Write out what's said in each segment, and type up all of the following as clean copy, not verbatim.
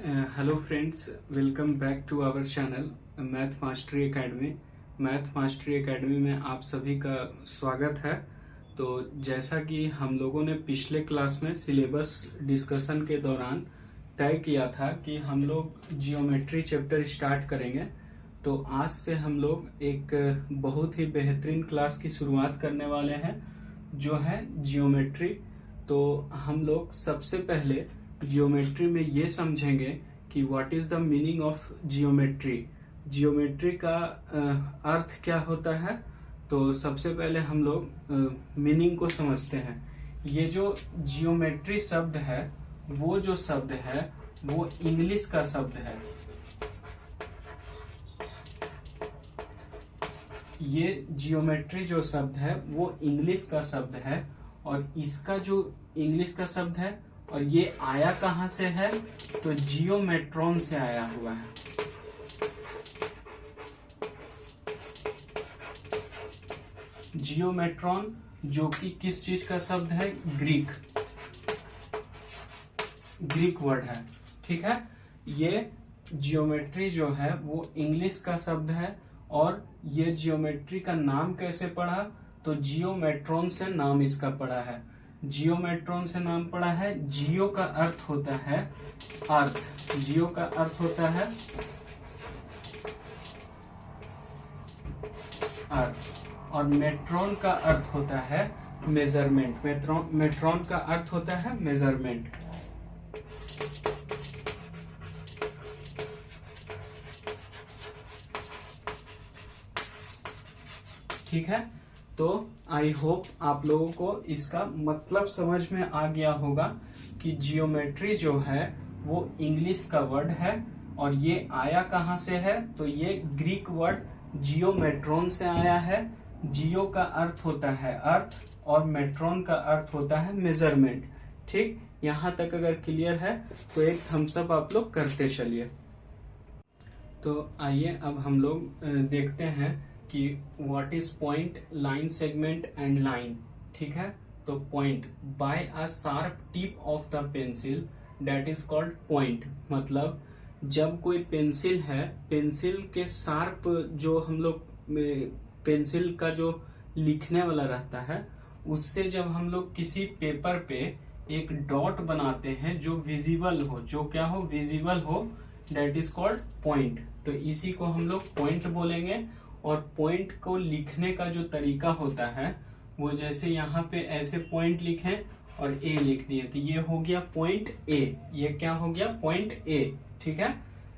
Hello friends, welcome back to our channel Math Mastery Academy. Math Mastery Academy में आप सभी का स्वागत है। तो जैसा कि हम लोगों ने पिछले क्लास में सिलेबस डिस्कशन के दौरान तय किया था कि हम लोग जियोमेट्री चैप्टर स्टार्ट करेंगे, तो आज से हम लोग एक बहुत ही बेहतरीन क्लास की शुरुआत करने वाले हैं जो है जियोमेट्री। तो हम लोग सबसे पहले जियोमेट्री में ये समझेंगे कि what is the meaning of geometry. Geometry का अर्थ क्या होता है। तो सबसे पहले हम लोग मीनिंग को समझते हैं। ये जो जियोमेट्री शब्द है, वो जो शब्द है वो इंग्लिश का शब्द है। ये जियोमेट्री जो शब्द है वो इंग्लिश का शब्द है, और इसका जो इंग्लिश का शब्द है और ये आया कहाँ से है, तो जियोमेट्रॉन से आया हुआ है। जियोमेट्रॉन जो कि किस चीज का शब्द है, ग्रीक वर्ड है। ठीक है, ये जियोमेट्री जो है वो इंग्लिश का शब्द है, और ये जियोमेट्री का नाम कैसे पड़ा, तो जियोमेट्रॉन से नाम इसका पड़ा है। जियोमेट्रॉन से नाम पड़ा है। जियो का अर्थ होता है अर्थ, जियो का अर्थ होता है अर्थ, और मेट्रॉन का अर्थ होता है मेजरमेंट। मेट्रॉन का अर्थ होता है मेजरमेंट। ठीक है, तो आई होप आप लोगों को इसका मतलब समझ में आ गया होगा कि जियोमेट्री जो है वो इंग्लिश का वर्ड है, और ये आया कहाँ से है, तो ये ग्रीक वर्ड जियोमेट्रॉन से आया है। जियो का अर्थ होता है अर्थ, और मेट्रॉन का अर्थ होता है मेजरमेंट। ठीक, यहाँ तक अगर क्लियर है तो एक थम्स अप आप लोग करते चलिए। तो आइए अब हम लोग देखते हैं कि what is point, line, segment and line. ठीक है, तो point, by a sharp tip of the pencil that is called point. मतलब जब कोई पेंसिल है, पेंसिल के शार्प जो हम लोग पेंसिल का जो लिखने वाला रहता है, उससे जब हम लोग किसी पेपर पे एक डॉट बनाते हैं जो विजिबल हो, जो क्या हो, विजिबल हो, दैट इज कॉल्ड पॉइंट। तो इसी को हम लोग पॉइंट बोलेंगे। और पॉइंट को लिखने का जो तरीका होता है वो, जैसे यहाँ पे ऐसे पॉइंट लिखें और ए लिख दिए, तो ये हो गया पॉइंट ए। ये क्या हो गया, पॉइंट ए। ठीक है,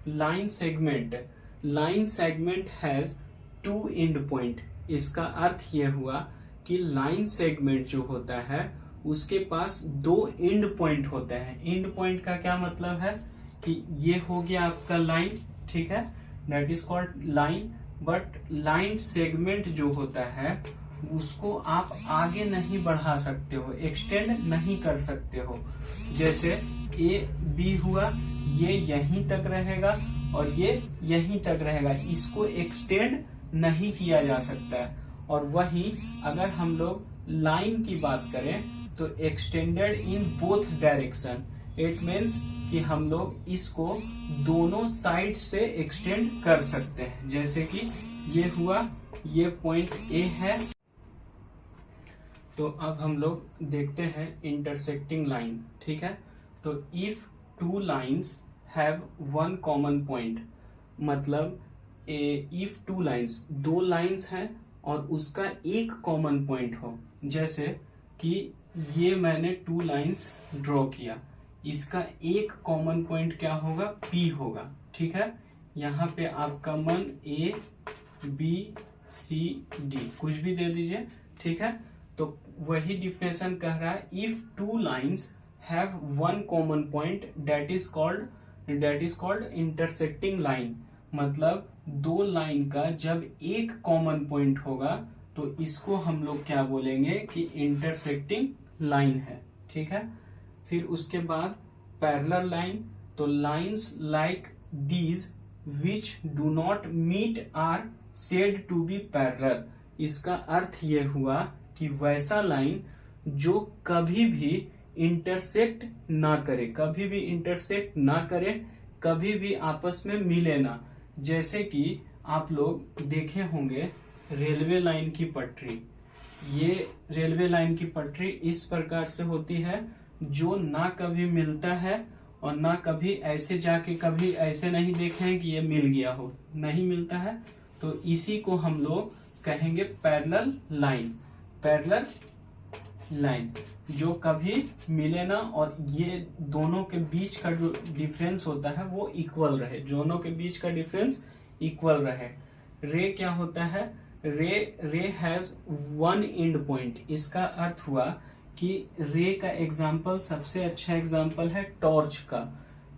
line segment, line segment has two end point. इसका अर्थ ये हुआ कि लाइन सेगमेंट जो होता है उसके पास दो एंड पॉइंट होते हैं। एंड पॉइंट का क्या मतलब है कि ये हो गया आपका लाइन, ठीक है, that is called line. But line segment जो होता है उसको आप आगे नहीं बढ़ा सकते हो, एक्सटेंड नहीं कर सकते हो। जैसे ए बी हुआ, ये यहीं तक रहेगा और ये यहीं तक रहेगा, इसको एक्सटेंड नहीं किया जा सकता है। और वहीं अगर हम लोग लाइन की बात करें तो extended in both direction. It means कि हम लोग इसको दोनों साइड से एक्सटेंड कर सकते हैं। जैसे कि ये हुआ, ये पॉइंट ए है। तो अब हम लोग देखते हैं इंटरसेक्टिंग लाइन। ठीक है, तो if two lines have one common point, मतलब इफ टू लाइन्स, दो लाइन्स हैं और उसका एक कॉमन पॉइंट हो। जैसे कि ये मैंने टू लाइन्स ड्रॉ किया, इसका एक कॉमन पॉइंट क्या होगा, पी होगा। ठीक है, यहाँ पे आपका मन ए बी सी डी कुछ भी दे दीजिए। ठीक है, तो वही डिफिनेशन कह रहा है, if two lines have one common point that is called intersecting line. मतलब दो लाइन का जब एक कॉमन पॉइंट होगा तो इसको हम लोग क्या बोलेंगे कि इंटरसेक्टिंग लाइन है। ठीक है, फिर उसके बाद पैरेलल लाइन, तो lines like these which do not meet are said to be parallel. इसका अर्थ ये हुआ कि वैसा लाइन जो कभी भी इंटरसेक्ट ना करे, कभी भी इंटरसेक्ट ना करे कभी भी आपस में मिले ना। जैसे कि आप लोग देखे होंगे रेलवे लाइन की पटरी, ये रेलवे लाइन की पटरी इस प्रकार से होती है जो ना कभी मिलता है और ना कभी ऐसे जाके कभी ऐसे नहीं देखे हैं कि ये मिल गया हो, नहीं मिलता है। तो इसी को हम लोग कहेंगे पैरेलल लाइन। पैरेलल लाइन जो कभी मिले ना और ये दोनों के बीच का जो डिफरेंस होता है वो इक्वल रहे, दोनों के बीच का डिफरेंस इक्वल रहे। रे क्या होता है? रे हैज वन एंड पॉइंट। इसका अर्थ हुआ कि रे का एग्जाम्पल, सबसे अच्छा एग्जाम्पल है टॉर्च का।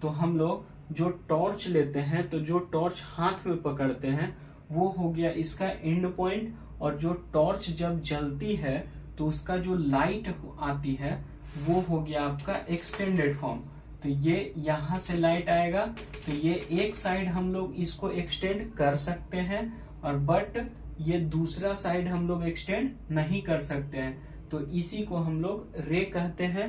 तो हम लोग जो टॉर्च लेते हैं, तो जो टॉर्च हाथ में पकड़ते हैं वो हो गया इसका एंड पॉइंट, और जो टॉर्च जब जलती है तो उसका जो लाइट आती है वो हो गया आपका एक्सटेंडेड फॉर्म। तो ये यहाँ से लाइट आएगा, तो ये एक साइड हम लोग इसको एक्सटेंड कर सकते हैं, और बट ये दूसरा साइड हम लोग एक्सटेंड नहीं कर सकते हैं। तो इसी को हम लोग रे कहते हैं।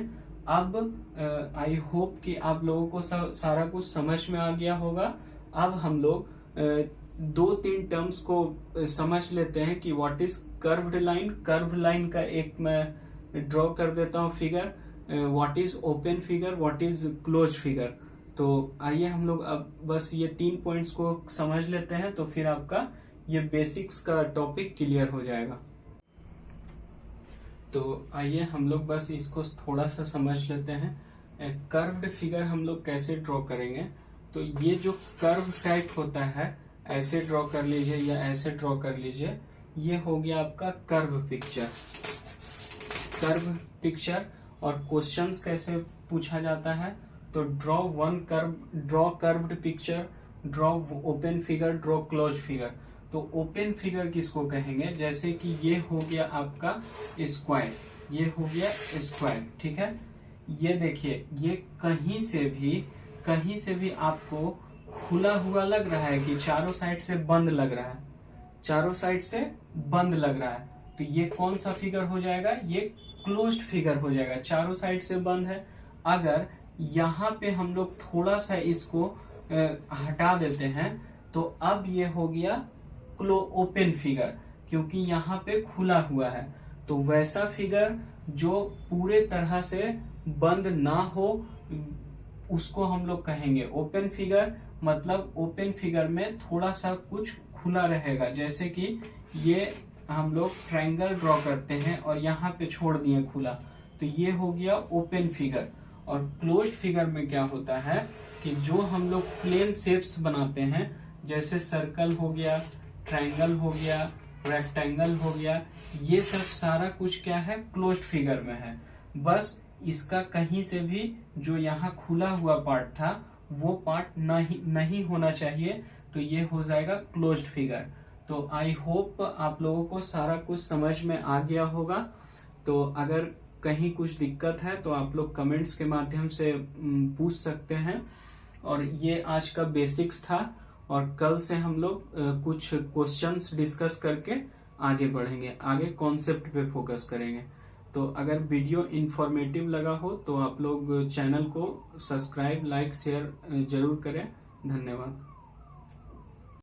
अब आई होप कि आप लोगों को सारा कुछ समझ में आ गया होगा। अब हम लोग 2-3 टर्म्स को समझ लेते हैं कि what is curved line. Curved line का एक मैं ड्रॉ कर देता हूँ figure. What is open figure, what is close figure. तो आइए हम लोग अब बस ये 3 पॉइंट्स को समझ लेते हैं, तो फिर आपका ये बेसिक्स का टॉपिक क्लियर हो जाएगा। तो आइए हम लोग बस इसको थोड़ा सा समझ लेते हैं। कर्व्ड फिगर हम लोग कैसे ड्रॉ करेंगे। तो ये जो कर्व टाइप होता है, ऐसे ड्रॉ कर लीजिए या ऐसे ड्रॉ कर लीजिए, ये हो गया आपका कर्व पिक्चर। Curve picture. और क्वेश्चंस कैसे पूछा जाता है, तो draw one curve, draw curved picture, draw open figure, draw close figure. तो ओपन फिगर किसको कहेंगे? जैसे कि ये हो गया आपका स्क्वायर, ये हो गया स्क्वायर, ठीक है। ये देखिए, ये कहीं से भी आपको खुला हुआ लग रहा है कि चारों साइड से बंद लग रहा है, चारों साइड से बंद लग रहा है, तो ये कौन सा फिगर हो जाएगा? ये क्लोज्ड फिगर हो जाएगा। चारों साइड से बंद है। अगर यहाँ पे हम लोग थोड़ा सा इसको हटा देते हैं, तो अब ये हो गया ओपन फिगर, क्योंकि यहाँ पे खुला हुआ है। तो वैसा फिगर जो पूरे तरह से बंद ना हो, उसको हम लोग कहेंगे ओपन फिगर। मतलब ओपन फिगर में थोड़ा सा कुछ खुला रहेगा, जैसे कि ये हम लोग ट्रायंगल ड्रॉ करते हैं और यहाँ पे छोड़ दिए खुला, तो ये हो गया ओपन फिगर। और क्लोज्ड फिगर में क्या होता है कि जो हम लोग प्लेन शेप्स बनाते हैं, जैसे सर्कल हो गया, ट्रायंगल हो गया, रेक्टेंगल हो गया, ये सब सारा कुछ क्या है? क्लोज्ड फिगर में है। बस इसका कहीं से भी जो यहाँ खुला हुआ पार्ट था वो पार्ट नहीं होना चाहिए, तो ये हो जाएगा क्लोज्ड फिगर। तो आई होप आप लोगों को सारा कुछ समझ में आ गया होगा। तो अगर कहीं कुछ दिक्कत है तो आप लोग कमेंट्स के माध्यम से पूछ सकते हैं। और ये आज का बेसिक्स था, और कल से हम लोग कुछ क्वेश्चंस डिस्कस करके आगे बढ़ेंगे, आगे कॉन्सेप्ट पे फोकस करेंगे। तो अगर वीडियो इंफॉर्मेटिव लगा हो तो आप लोग चैनल को सब्सक्राइब, लाइक, शेयर जरूर करें। धन्यवाद।